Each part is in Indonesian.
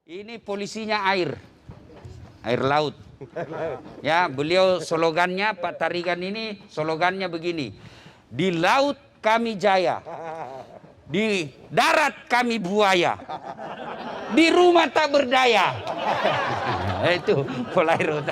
Ini polisinya air laut. Ya, beliau slogannya, Pak Tarigan ini slogannya begini: di laut kami jaya, di darat kami buaya, di rumah tak berdaya. Itu Polairut.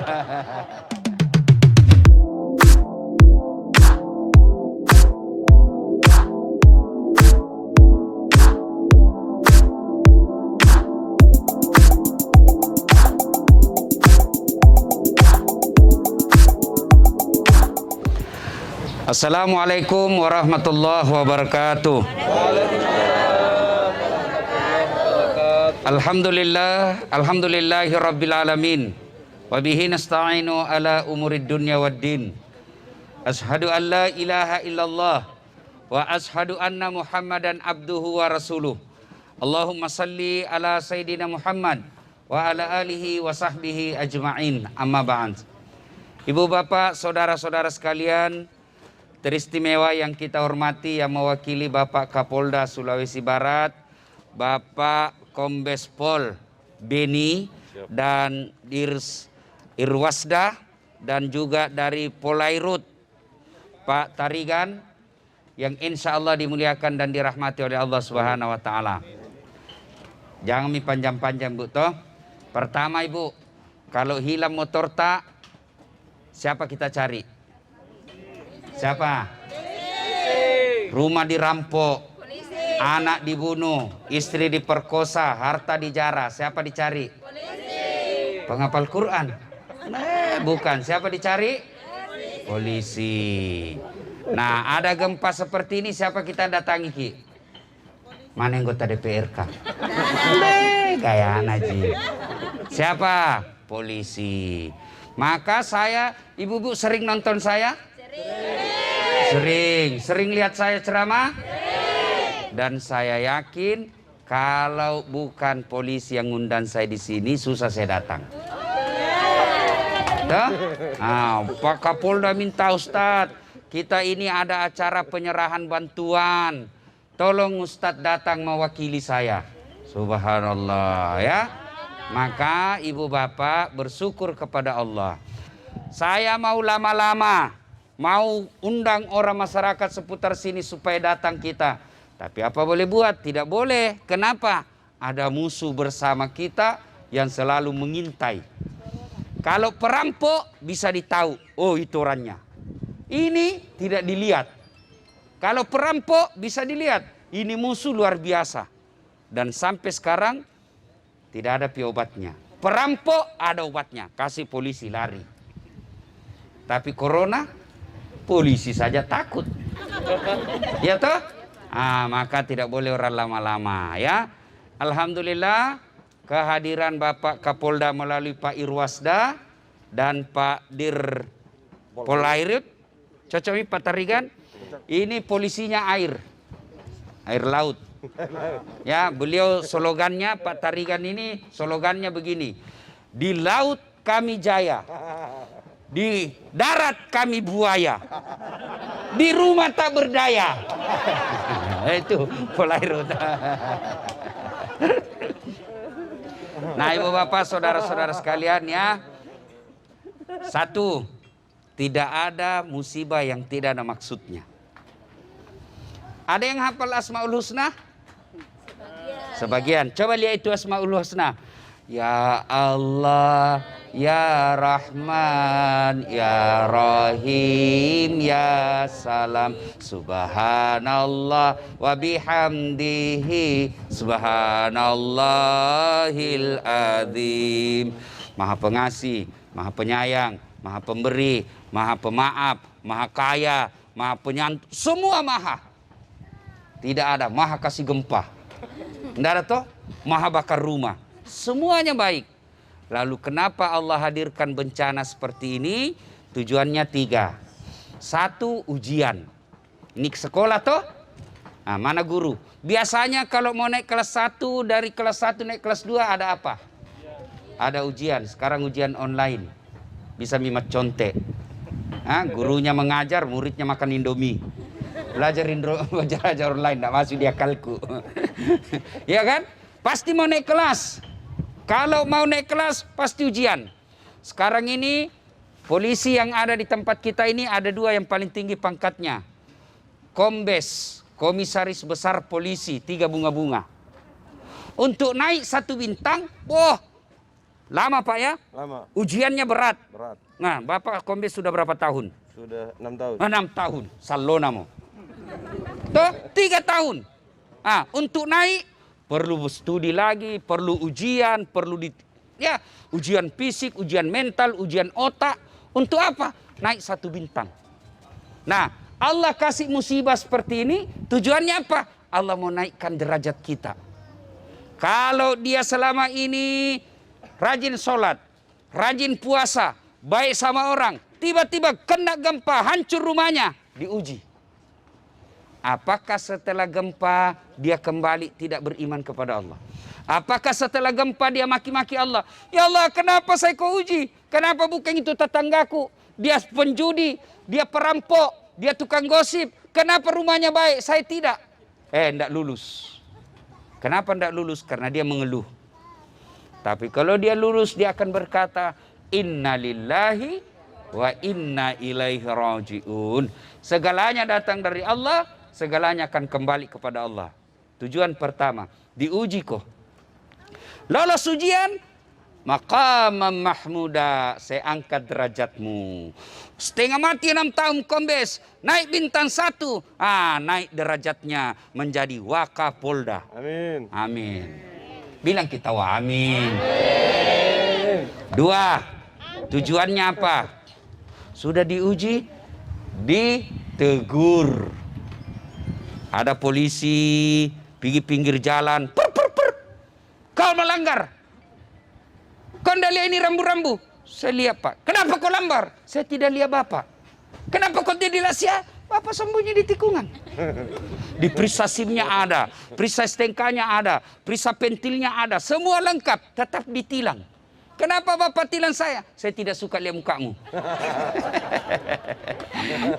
Assalamualaikum warahmatullahi wabarakatuh. Alhamdulillahi rabbil alamin. Wa bihi nasta'inu ala umurid dunya waddin. Ashhadu an la ilaha illallah wa ashhadu anna Muhammadan abduhu wa rasuluh. Allahumma salli ala sayyidina Muhammad wa ala alihi wa sahbihi ajma'in. Amma ba'd. Ibu bapak, saudara-saudara sekalian, teristimewa yang kita hormati, yang mewakili Bapak Kapolda Sulawesi Barat, Bapak Kombes Pol Beni, dan Irwasda, dan juga dari Polairut Pak Tarigan, yang insya Allah dimuliakan dan dirahmati oleh Allah Subhanahu wa Ta'ala. Jangan panjang-panjang, Bu toh. Pertama, Ibu, kalau hilang motor tak, siapa kita cari? Siapa? Rumah dirampok, anak dibunuh, istri diperkosa, harta dijara. Siapa dicari? Penghafal Quran? Bukan. Siapa dicari? Polisi. Nah, ada gempa seperti ini, siapa kita datangi, Ki? Mana anggota DPRK? Gaya Najib. Siapa? Polisi. Maka saya, ibu-ibu sering nonton saya? Sering lihat saya ceramah? Dan saya yakin kalau bukan polisi yang ngundang saya di sini, susah saya datang. Pak Kapolda minta, Ustadz, kita ini ada acara penyerahan bantuan. Tolong Ustadz datang mewakili saya. Subhanallah ya. Maka ibu bapak bersyukur kepada Allah. Saya mau lama-lama, mau undang orang masyarakat seputar sini supaya datang kita. Tapi apa boleh buat? Tidak boleh. Kenapa? Ada musuh bersama kita yang selalu mengintai. Kalau perampok bisa ditahu, oh itu orangnya. Ini tidak dilihat. Kalau perampok bisa dilihat, ini musuh luar biasa. Dan sampai sekarang tidak ada obatnya. Perampok ada obatnya, kasih polisi lari. Tapi corona, polisi saja takut. Ya toh? Maka tidak boleh orang lama-lama ya. Alhamdulillah kehadiran Bapak Kapolda melalui Pak Irwasda dan Pak Dir Polairut. Cocok Pak Tarigan. Ini polisinya air laut. Ya, beliau slogannya, Pak Tarigan ini slogannya begini: di laut kami jaya, di darat kami buaya, di rumah tak berdaya. Itu Polairut. Nah, ibu bapak, saudara-saudara sekalian ya. Satu, tidak ada musibah yang tidak ada maksudnya. Ada yang hafal Asmaul Husna? Sebagian. Coba lihat itu Asmaul Husna. Ya Allah, Ya Rahman, Ya Rahim, Ya Salam, Subhanallah wa bihamdihi, Subhanallahil azim. Maha pengasih, maha penyayang, maha pemberi, maha pemaaf, maha kaya, maha penyantun, semua maha. Tidak ada maha kasih gempa, tidak ada toh maha bakar rumah. Semuanya baik. Lalu kenapa Allah hadirkan bencana seperti ini? Tujuannya 3. 1, ujian. Ini sekolah toh? Nah, mana guru? Biasanya kalau mau naik kelas 1, dari kelas 1 naik kelas 2 ada apa? Ada ujian. Sekarang ujian online. Bisa mimat contek. Gurunya mengajar, muridnya makan Indomie. Belajar online, tidak masuk di akalku. Ya kan? Pasti mau naik kelas. Kalau mau naik kelas, pasti ujian. Sekarang ini, polisi yang ada di tempat kita ini ada 2 yang paling tinggi pangkatnya. Kombes, Komisaris Besar Polisi, 3 bunga-bunga. Untuk naik 1 bintang, lama Pak ya? Lama. Ujiannya berat. Berat. Nah, Bapak Kombes sudah berapa tahun? Sudah 6 tahun. 6 tahun. Salona mo. Tuh, 3 tahun. Untuk naik perlu studi lagi, perlu ujian, ujian fisik, ujian mental, ujian otak. Untuk apa? Naik 1 bintang. Nah, Allah kasih musibah seperti ini, tujuannya apa? Allah mau naikkan derajat kita. Kalau dia selama ini rajin sholat, rajin puasa, baik sama orang, tiba-tiba kena gempa, hancur rumahnya, diuji. Apakah setelah gempa dia kembali tidak beriman kepada Allah? Apakah setelah gempa dia maki-maki Allah? Ya Allah, kenapa saya kau uji? Kenapa bukan itu tetanggaku? Dia penjudi, dia perampok, dia tukang gosip. Kenapa rumahnya baik, saya tidak? Tidak lulus. Kenapa tidak lulus? Karena dia mengeluh. Tapi kalau dia lulus, dia akan berkata, Inna lillahi wa inna ilaihi raji'un. Segalanya datang dari Allah, segalanya akan kembali kepada Allah. Tujuan pertama, diuji kok. Lolos ujian, maqamam mahmuda, saya angkat derajatmu. Setengah mati 6 tahun Kombes, naik bintang 1, naik derajatnya menjadi Wakapolda. Amin. Amin. Bilang kita amin. 2, tujuannya apa? Sudah diuji, ditegur. Ada polisi pergi pinggir jalan, kau melanggar. Kau tidak lihat ini rambu-rambu? Saya lihat Pak. Kenapa kau lambar? Saya tidak lihat Bapak. Kenapa kau tidak lihat? Bapak sembunyi di tikungan. Di perisa SIM-nya ada, perisa STNK-nya ada, perisa pentilnya ada, semua lengkap, tetap ditilang. Kenapa Bapak tilang saya? Saya tidak suka lihat mukamu.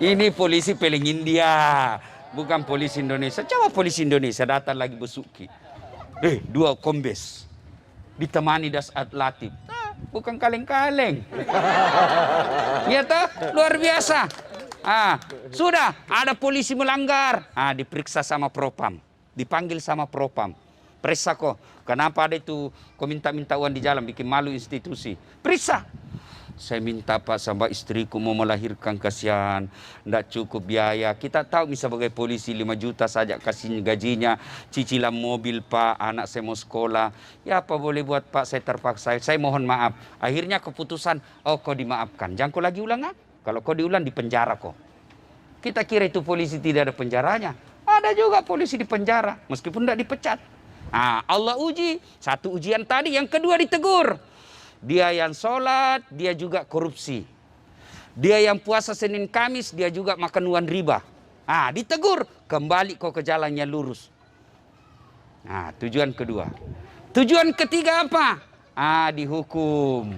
Ini polisi peling India, bukan polisi Indonesia. Coba polisi Indonesia datang lagi besuki. 2 Kombes ditemani Dasat Latif. Bukan kaleng-kaleng. Ya toh, luar biasa. Sudah ada polisi melanggar. Diperiksa sama Propam. Dipanggil sama Propam. Periksa kok. Kenapa ada itu kau minta-minta uang di jalan, bikin malu institusi. Periksa. Saya minta Pak sama istriku mau melahirkan, kasihan, tidak cukup biaya. Kita tahu bisa sebagai polisi 5 juta saja kasih gajinya, cicilan mobil Pak, anak saya mau sekolah. Ya apa boleh buat Pak, saya terpaksa, saya mohon maaf. Akhirnya keputusan, kau dimaafkan. Jangan kau lagi ulang Kalau kau diulang di penjara kok. Kita kira itu polisi tidak ada penjaranya. Ada juga polisi di penjara, meskipun tidak dipecat. Allah uji, 1 ujian tadi, yang kedua ditegur. Dia yang sholat, dia juga korupsi. Dia yang puasa Senin Kamis, dia juga makan uang riba. Ditegur, kembali kau ke jalannya lurus. Tujuan kedua. Tujuan ketiga apa? Dihukum.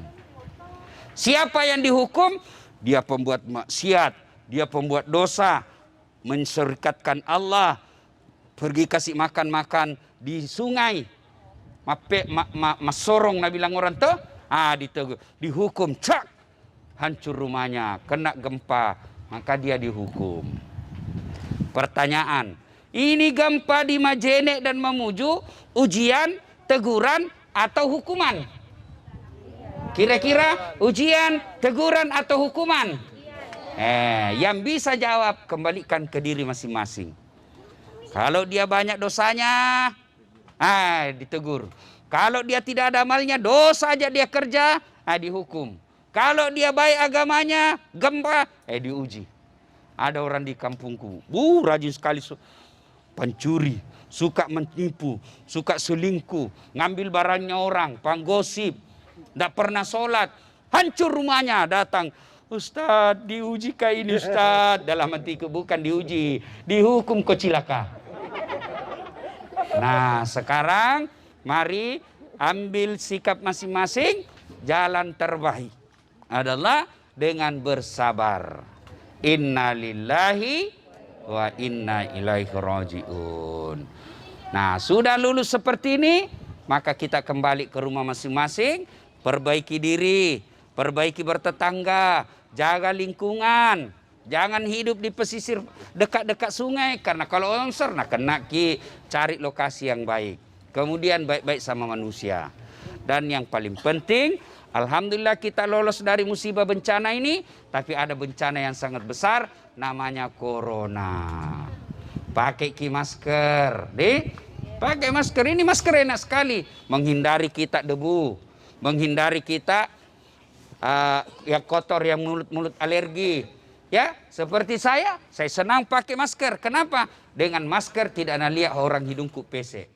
Siapa yang dihukum? Dia pembuat maksiat, dia pembuat dosa, mensyirikatkan Allah, pergi kasih makan-makan di sungai. Masorong na bilang orang tuh. Ditegur, dihukum, hancur rumahnya, kena gempa, maka dia dihukum. Pertanyaan, ini gempa di Majene dan Mamuju, ujian, teguran, atau hukuman? Kira-kira ujian, teguran, atau hukuman? Yang bisa jawab, kembalikan ke diri masing-masing. Kalau dia banyak dosanya, ditegur. Kalau dia tidak ada amalnya, dosa aja dia kerja, dihukum. Kalau dia baik agamanya, gempa, diuji. Ada orang di kampungku, rajin sekali pencuri, suka menipu, suka selingkuh, ngambil barangnya orang, panggosip, tidak pernah sholat, hancur rumahnya, datang. Ustaz, diuji kayak ini Ustaz. Dalam hatiku, bukan diuji, dihukum kau cilaka. Nah, sekarang mari ambil sikap masing-masing. Jalan terbaik adalah dengan bersabar. Inna lillahi wa inna ilaihi raji'un. Nah, sudah lulus seperti ini, maka kita kembali ke rumah masing-masing, perbaiki diri, perbaiki bertetangga, jaga lingkungan. Jangan hidup di pesisir dekat-dekat sungai, karena kalau longsor nah kena cari lokasi yang baik. Kemudian baik-baik sama manusia. Dan yang paling penting, alhamdulillah kita lolos dari musibah bencana ini, tapi ada bencana yang sangat besar namanya corona. Pakai masker, pakai masker. Ini masker enak sekali, menghindari kita debu, menghindari kita yang kotor, yang mulut alergi. Ya, seperti saya senang pakai masker. Kenapa? Dengan masker tidak ada lihat orang hidungku pesek.